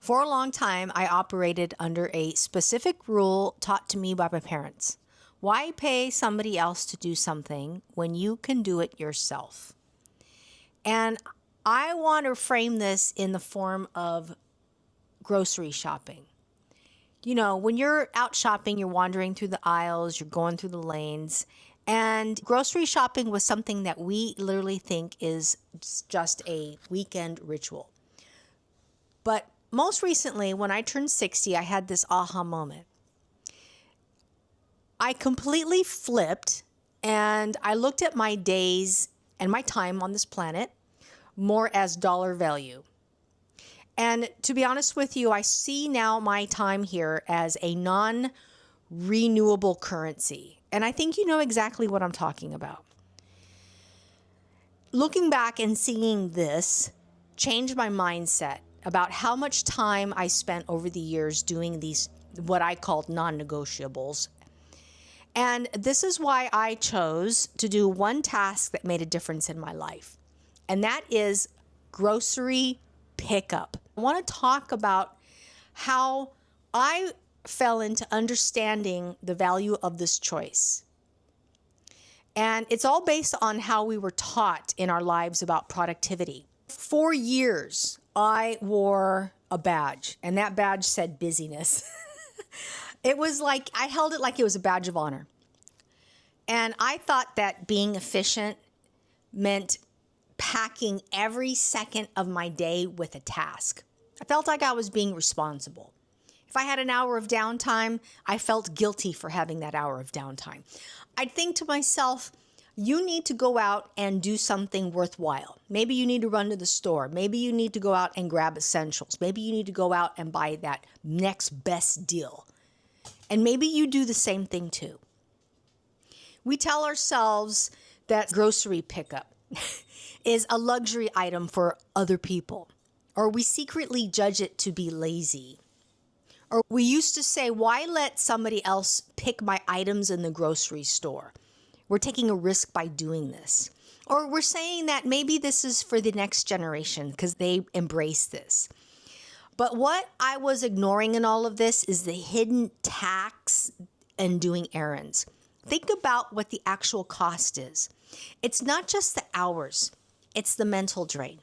For a long time, I operated under a specific rule taught to me by my parents. Why pay somebody else to do something when you can do it yourself? And I want to frame this in the form of grocery shopping. You know, when you're out shopping, you're wandering through the aisles, you're going through the lanes, and grocery shopping was something that we literally think is just a weekend ritual. But most recently, when I turned 60, I had this aha moment. I completely flipped and I looked at my days and my time on this planet more as dollar value. And to be honest with you, I see now my time here as a non-renewable currency. And I think you know exactly what I'm talking about. Looking back and seeing this changed my mindset about how much time I spent over the years doing these, what I called non-negotiables. And this is why I chose to do one task that made a difference in my life. And that is grocery pickup. I want to talk about how I fell into understanding the value of this choice. And it's all based on how we were taught in our lives about productivity. For years, I wore a badge, and that badge said busyness. It was like, I held it like it was a badge of honor. And I thought that being efficient meant packing every second of my day with a task. I felt like I was being responsible. If I had an hour of downtime, I felt guilty for having that hour of downtime. I'd think to myself, you need to go out and do something worthwhile. Maybe you need to run to the store. Maybe you need to go out and grab essentials. Maybe you need to go out and buy that next best deal. And maybe you do the same thing too. We tell ourselves that grocery pickup is a luxury item for other people, or we secretly judge it to be lazy. Or we used to say, why let somebody else pick my items in the grocery store? We're taking a risk by doing this. Or we're saying that maybe this is for the next generation because they embrace this. But what I was ignoring in all of this is the hidden tax and doing errands. Think about what the actual cost is. It's not just the hours, it's the mental drain.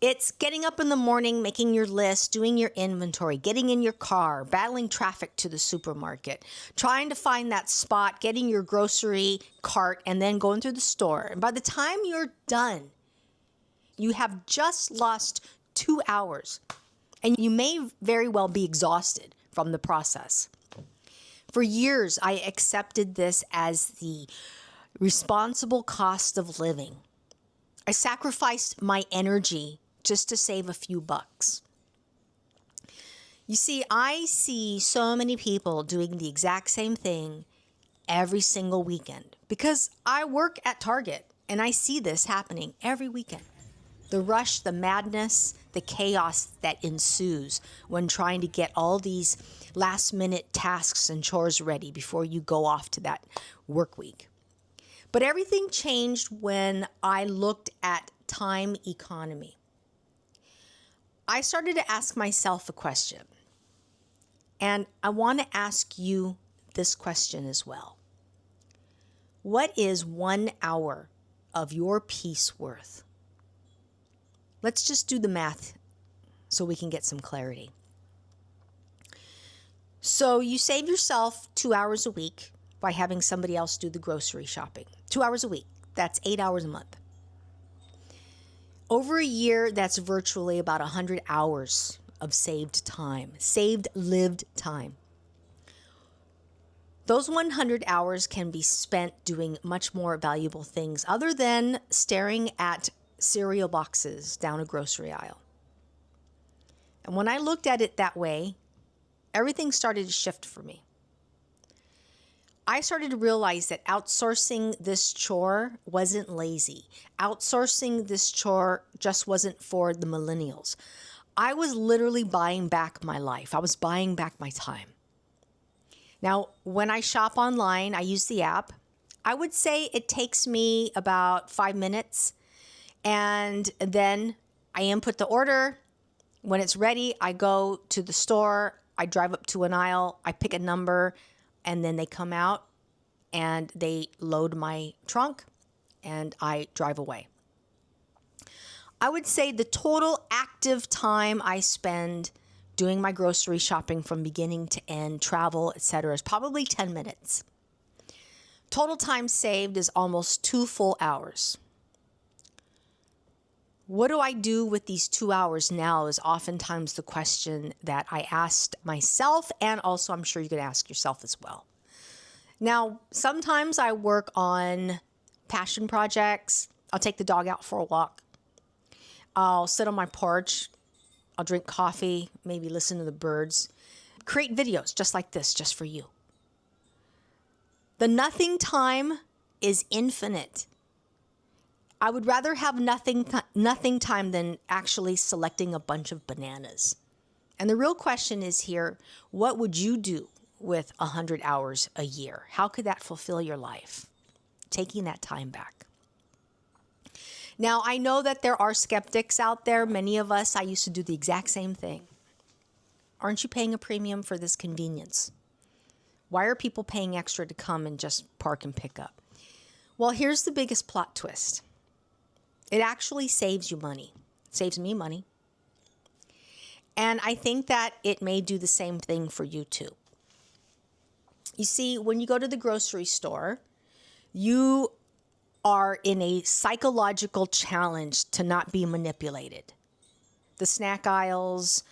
It's getting up in the morning, making your list, doing your inventory, getting in your car, battling traffic to the supermarket, trying to find that spot, getting your grocery cart, and then going through the store. And by the time you're done, you have just lost 2 hours, and you may very well be exhausted from the process. For years, I accepted this as the responsible cost of living. I sacrificed my energy just to save a few bucks. You see, I see so many people doing the exact same thing every single weekend because I work at Target and I see this happening every weekend. The rush, the madness, the chaos that ensues when trying to get all these last-minute tasks and chores ready before you go off to that work week. But everything changed when I looked at time economy. I started to ask myself a question, and I want to ask you this question as well. What is 1 hour of your peace worth? Let's just do the math so we can get some clarity. So you save yourself 2 hours a week by having somebody else do the grocery shopping. 2 hours a week. That's 8 hours a month. Over a year, that's virtually about 100 hours of saved time, saved lived time. Those 100 hours can be spent doing much more valuable things other than staring at cereal boxes down a grocery aisle. And when I looked at it that way, everything started to shift for me. I started to realize that outsourcing this chore wasn't lazy. Outsourcing this chore just wasn't for the millennials. I was literally buying back my life. I was buying back my time. Now, when I shop online, I use the app. I would say it takes me about 5 minutes. And then I input the order, When it's ready, I go to the store, I drive up to an aisle, I pick a number, and then they come out and they load my trunk and I drive away. I would say the total active time I spend doing my grocery shopping from beginning to end, travel, etc., is probably 10 minutes. Total time saved is almost 2 full hours. What do I do with these 2 hours now is oftentimes the question that I asked myself, and also I'm sure you could ask yourself as well. Now, sometimes I work on passion projects. I'll take the dog out for a walk. I'll sit on my porch. I'll drink coffee, maybe listen to the birds. Create videos just like this, just for you. The nothing time is infinite. I would rather have nothing time than actually selecting a bunch of bananas. And the real question is here, what would you do with 100 hours a year? How could that fulfill your life? Taking that time back. Now, I know that there are skeptics out there. Many of us, I used to do the exact same thing. Aren't you paying a premium for this convenience? Why are people paying extra to come and just park and pick up? Well, here's the biggest plot twist. It actually saves you money. It saves me money. And I think that it may do the same thing for you too. You see, when you go to the grocery store, you are in a psychological challenge to not be manipulated. The snack aisles,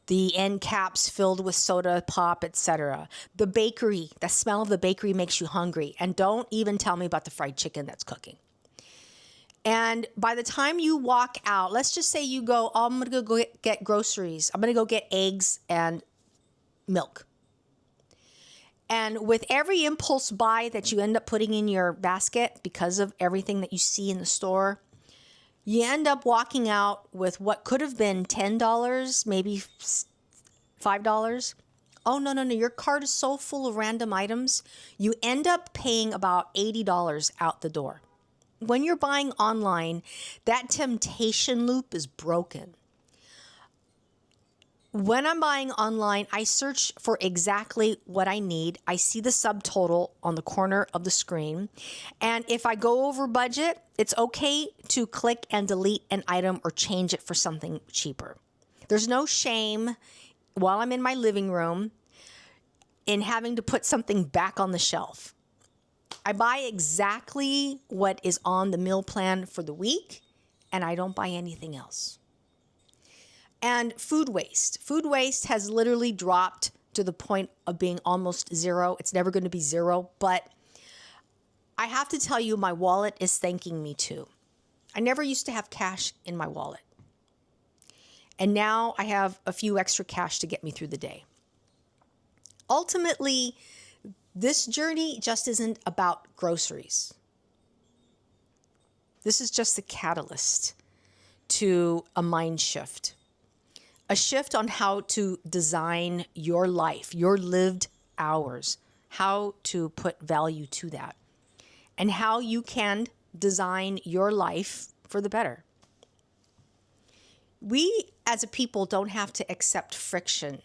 the end caps filled with soda, pop, etc. The bakery, the smell of the bakery makes you hungry. And don't even tell me about the fried chicken that's cooking. And by the time you walk out, let's just say you go, oh, I'm going to go get groceries. I'm going to go get eggs and milk. And with every impulse buy that you end up putting in your basket because of everything that you see in the store, you end up walking out with what could have been $10, maybe $5. Oh, no. Your cart is so full of random items, you end up paying about $80 out the door. When you're buying online, that temptation loop is broken. When I'm buying online, I search for exactly what I need. I see the subtotal on the corner of the screen. And if I go over budget, it's okay to click and delete an item or change it for something cheaper. There's no shame while I'm in my living room in having to put something back on the shelf. I buy exactly what is on the meal plan for the week, and I don't buy anything else. And food waste. Food waste has literally dropped to the point of being almost zero. It's never going to be zero, but I have to tell you, my wallet is thanking me too. I never used to have cash in my wallet. And now I have a few extra cash to get me through the day. Ultimately, this journey just isn't about groceries. This is just the catalyst to a mind shift. A shift on how to design your life, your lived hours, how to put value to that, and how you can design your life for the better. We as a people don't have to accept friction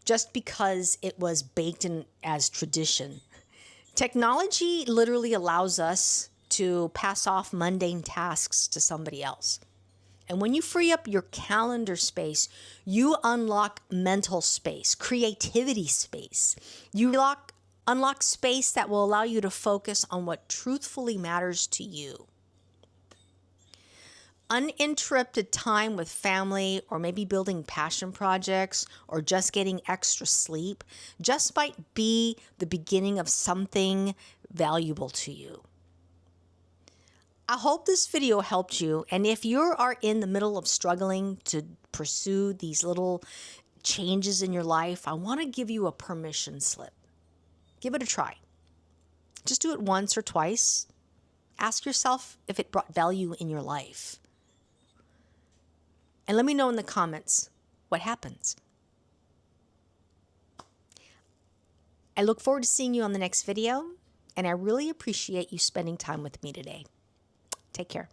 just because it was baked in as tradition. Technology literally allows us to pass off mundane tasks to somebody else. And when you free up your calendar space, you unlock mental space, creativity space. You unlock space that will allow you to focus on what truthfully matters to you. Uninterrupted time with family, or maybe building passion projects, or just getting extra sleep just might be the beginning of something valuable to you. I hope this video helped you, and if you are in the middle of struggling to pursue these little changes in your life, I want to give you a permission slip. Give it a try. Just do it once or twice. Ask yourself if it brought value in your life. And let me know in the comments what happens. I look forward to seeing you on the next video, and I really appreciate you spending time with me today. Take care.